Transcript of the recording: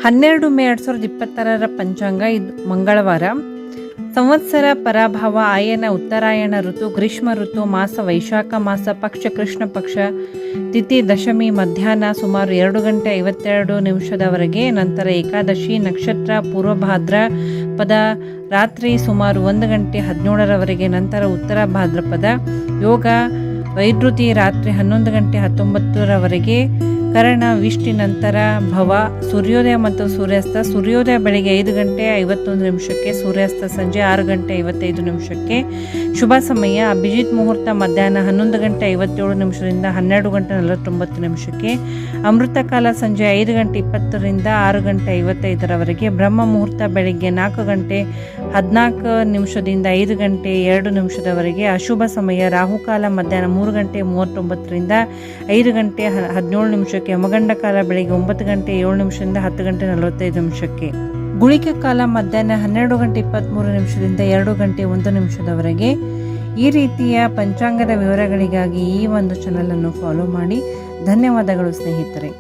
12 ಮೇ 2026 ಪಂಚಾಂಗ. ಇದು ಮಂಗಳವಾರ. ಸಂವತ್ಸರ ಪರಾಭವ, ಆಯನ ಉತ್ತರಾಯಣ ಋತು, ಗ್ರೀಷ್ಮ ಋತು, ಮಾಸ ವೈಶಾಖ ಮಾಸ, ಪಕ್ಷ ಕೃಷ್ಣ ಪಕ್ಷ, ತಿಥಿ ದಶಮಿ ಮಧ್ಯಾಹ್ನ ಸುಮಾರು 2 ಗಂಟೆ 52 ನಿಮಿಷದವರೆಗೆ. ನಂತರ ಏಕಾದಶಿ ನಕ್ಷತ್ರ ಪೂರ್ವಭಾದ್ರ ಪದ ರಾತ್ರಿ ಸುಮಾರು 1 ಗಂಟೆ 17ರವರೆಗೆ. ನಂತರ ಉತ್ತರ ಭಾದ್ರಪದ ಯೋಗ ವೈದ್ಯುತಿ ರಾತ್ರಿ 11 ಗಂಟೆ 19ರವರೆಗೆ. ಕರಣ ವಿಷ್ಟಿ ನಂತರ ಭವ. ಸೂರ್ಯೋದಯ ಮತ್ತು ಸೂರ್ಯಾಸ್ತ. ಸೂರ್ಯೋದಯ ಬೆಳಗ್ಗೆ 5 ಗಂಟೆ 51 ನಿಮಿಷಕ್ಕೆ, ಸೂರ್ಯಾಸ್ತ ಸಂಜೆ 6 ಗಂಟೆ 55 ನಿಮಿಷಕ್ಕೆ. ಶುಭ ಸಮಯ ಅಭಿಜಿತ್ ಮುಹೂರ್ತ ಮಧ್ಯಾಹ್ನ 11 ಗಂಟೆ 57 ನಿಮಿಷದಿಂದ 12 ಗಂಟೆ 49 ನಿಮಿಷಕ್ಕೆ. ಅಮೃತ ಕಾಲ ಸಂಜೆ 5 ಗಂಟೆ 20ರಿಂದ 6 ಗಂಟೆ 55ರವರೆಗೆ. ಬ್ರಹ್ಮ ಮುಹೂರ್ತ ಬೆಳಗ್ಗೆ 4 ಗಂಟೆ 14 ನಿಮಿಷದಿಂದ 5 ಗಂಟೆ 2 ನಿಮಿಷದವರೆಗೆ. ಅಶುಭ ಸಮಯ ರಾಹುಕಾಲ ಮಧ್ಯಾಹ್ನ 3 ಗಂಟೆ 39ರಿಂದ 5 ಗಂಟೆ 17 ನಿಮಿಷಕ್ಕೆ. ಯಮಗಂಡ ಕಾಲ ಬೆಳಗ್ಗೆ 9 ಗಂಟೆ 7 ನಿಮಿಷದಿಂದ 10 ಗಂಟೆ 45 ನಿಮಿಷಕ್ಕೆ. ಗುಳಿಕ ಕಾಲ ಮಧ್ಯಾಹ್ನ 12 ಗಂಟೆ 23 ನಿಮಿಷದಿಂದ 2 ಗಂಟೆ 1 ನಿಮಿಷದವರೆಗೆ. ಈ ರೀತಿಯ ಪಂಚಾಂಗದ ವಿವರಗಳಿಗಾಗಿ ಈ ಒಂದು ಚಾನಲನ್ನು ಫಾಲೋ ಮಾಡಿ. ಧನ್ಯವಾದಗಳು ಸ್ನೇಹಿತರೆ.